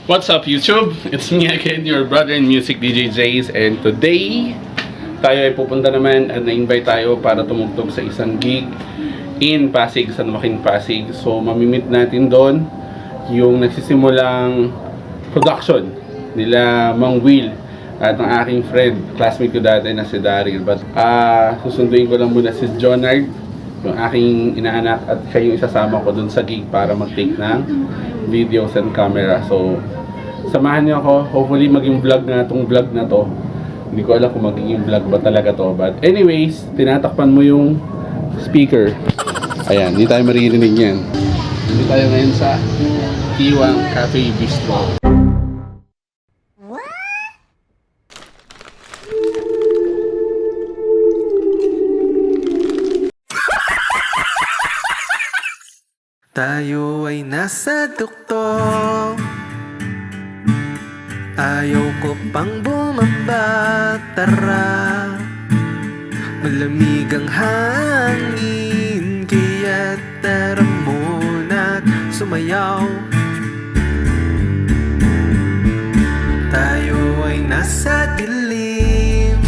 What's up YouTube? It's me again, your brother in music DJ Jays, and today tayo ay pupunta naman at na-invite tayo para tumugtog sa isang gig in Pasig, San Joaquin, Pasig. So mamimit natin doon yung nagsisimulang production nila Mang Will at ng aking friend, classmate ko dati na si Daryl. But susunduin ko lang muna si Jonard, yung aking inaanak, at siya yung isasama ko dun sa gig para mag-take ng videos and camera. So samahan niyo ako. Hopefully maging vlog na itong vlog na to. Hindi ko alam kung magiging vlog ba talaga to. But anyways, tinatakpan mo yung speaker. Ayan, hindi tayo maririnig yan. Hindi tayo ngayon sa Iwang Cafe Bistro. Tayo ay nasa tuktok, ayaw ko pang bumaba. Tara, malamig ang hangin, kaya tara muna't sumayaw. Tayo ay nasa dilim,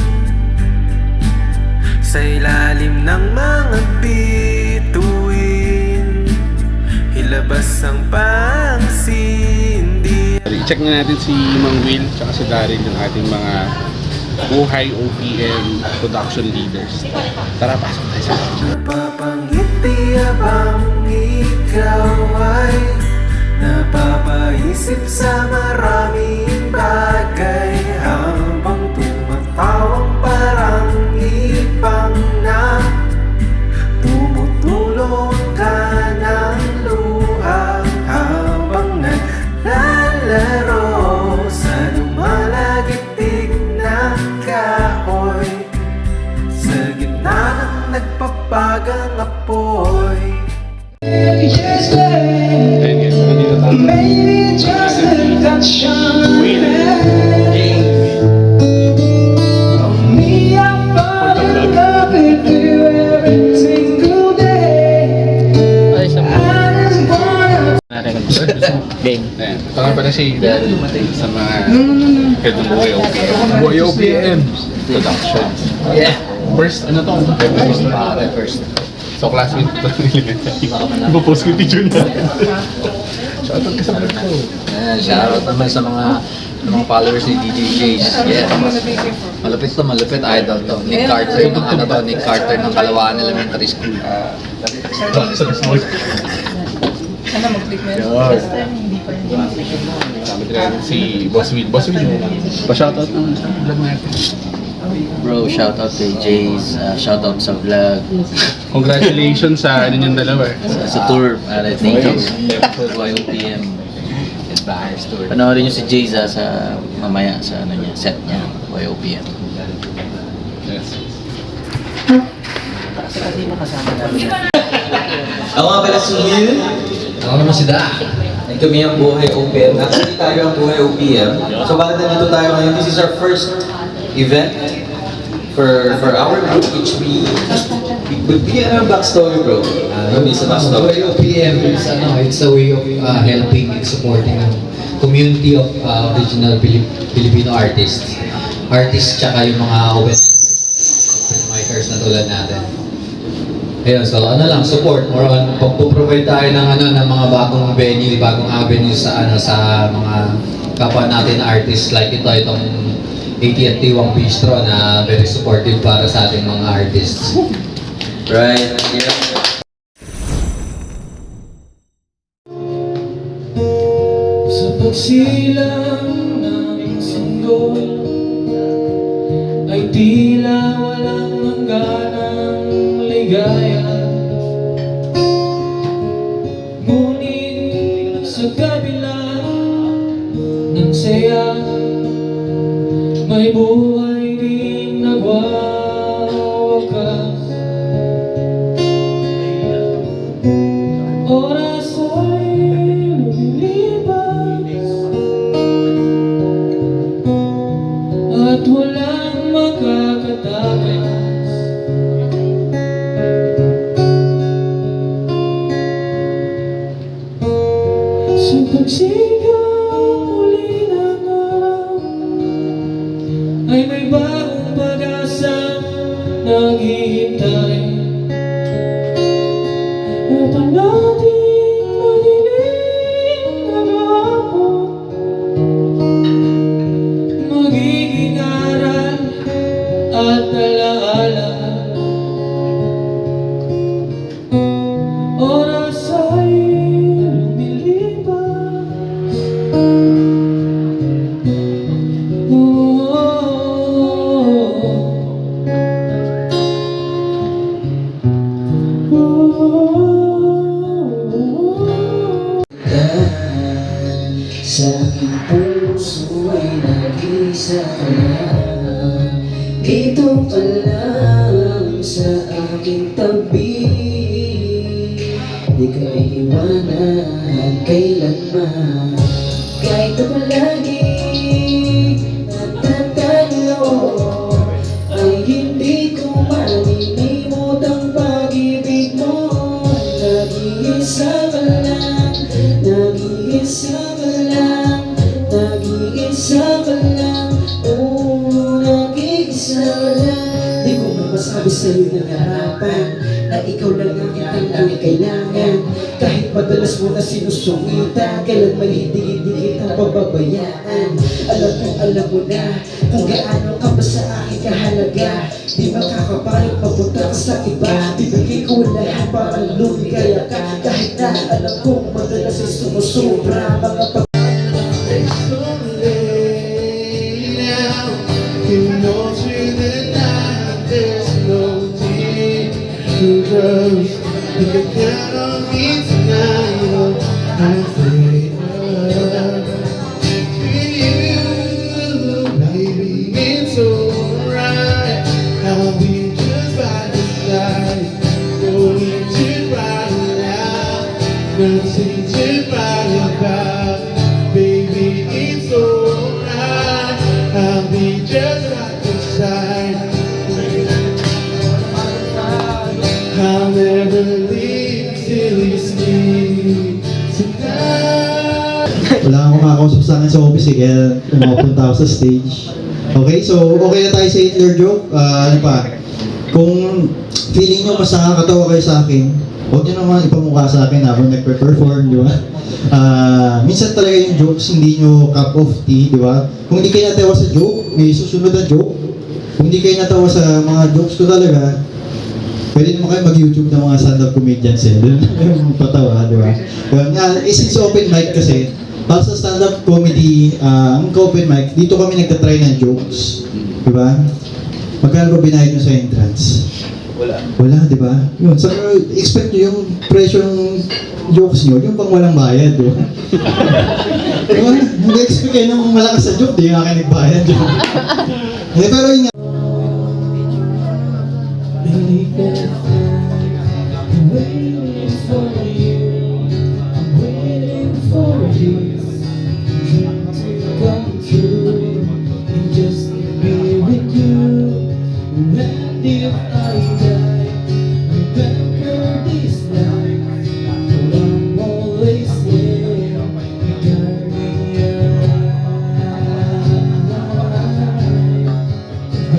sa ilalim ng mga bituin, ilabas ang pangsindi. Check na natin si Mang Will at si Daryl, yung ating mga buhay OPM production leaders. Tara, pasok tayo sa Napapangiti abang ikaw ay napapaisip sa maraming bagay, habang tumatawang parang ipang na tumutulong ka ng luha, habang naglalaro sa lumalagitig na kahoy, sa gitna ng nagpapagang apoy. Yes, babe. Ayan guys, nandito tayo. Maybe just a touch on Will, James, of me. I fall in love with you every single day. I just wanna Ayan, ito nga pala si Daryl sa mga head ng buhay OPM. Boy OPM Production. Yeah. First, ano to? First. So, classmate ito ng elementary. Ipo-post ko yung picture natin. Shoutout ka sa vlog ko. Shoutout naman sa mga followers ni DJ Jays. Yeah. Malupit to, malupit. Idol to. Nick Carter ng Nick Carter ng Kalawaan Elementary School. Sana mag-click mo yun. Sabi nila si Boss Will. Boss Will, pa-shoutout naman sa vlog natin. Bro, shoutout kay Jays. Shoutout sa vlog. Congratulations sa ano niyong dalawa. Sa tour. Thank you. Boy OPM. Advice tour. Panoorin niyo si Jays sa mamaya sa ano niya, set niya. Boy OPM. Yes. Ako nga pala si Will. Ako naman si Da. And kami ang Buhay OPM. Actually tayo ang Buhay OPM. So bakit nandito tayo ngayon? This is our first event for our group, which we bigyan ng backstory, bro. Yung isa backstory. Buhay OPM is it's a way of helping and supporting ang community of original Filipino artists. Artists tsaka yung mga open micers na tulad natin. Ayun, so ano lang, support, more on pag-provide tayo ng ng mga bagong venue, bagong avenue sa sa mga kapwa natin artists, like itong AT&T Iwang Bistro na very supportive para sa ating mga artists. Right, yeah. Sa pagsilang ng sanggol ay tila walang hangganang ligaya. Ngunit sa kabila ng saya, may buhay din nagwawakas. Oras ay lumilipas at walang makakatakas. Sa pagsigang ay may bagong pag-asang naghihintay. At ang ating madilim na hapon magiging aral at alaala. Oras ay lumilipas, sa aking puso ay nag-isa ka lang. Dito ka lang sa aking tabi, di ka iiwanan kailanman. Kahit na palagi natatalo, ay hindi ko manilimot ang pag-ibig mo. Nag-iisa ka lang, nag-iisa ka lang, nag-iisa ka lang, oh, nag-iisa ka lang. Di ko mapasabi sa'yo ng harapan na ikaw lang ang kitang kailangan. Kahit madalas mo na sinusungitan, kailan may hindi kitang pababayaan. Alam mo na kung gaano ka ba sa akin kahalaga. Di makakapalit mapunta ka sa iba. Bibigay ko lahat para lumigaya ka. Kahit na alam kong madalas ay sumusobra mga pag- Nothing to write about, baby, it's alright. I'll be just right beside. I'll never leave till you sleep tonight. Wala akong makakausap sa akin sa office kaya umapunta ako sa stage. Okay, so okay na tayo sa Hitler joke. Ano pa? Kung feeling nyo mas nakakatawa kayo sa akin, huwag nyo naman ipamukha sa akin habang nagpe-perform, di ba? Minsan talaga yung jokes hindi nyo cup of tea, di ba? Kung hindi kayo natawa sa joke, may susunod na joke. Kung hindi kayo natawa sa mga jokes ko talaga, pwede naman kayo mag-YouTube ng mga stand-up comedians eh. Doon yung patawa, di ba? Since open mic kasi, para sa stand-up comedy, ang open mic, dito kami nagtatry ng jokes. Di ba? Magkano ba binayad nyo sa entrance? Wala, di ba? Yun, so expect nyo yung presyo ng jokes nyo, yung pang walang bayad, di ba? Diba? Hindi expect kayo ng malakas sa joke, di nga kayo nagbayad, di ba? Pero yun nga. I'm waiting for you, I'm waiting for this dream to come true, and just be with you. And if I die, remember this night, for I'm always here, guarding your eyes.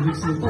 lyrics nito.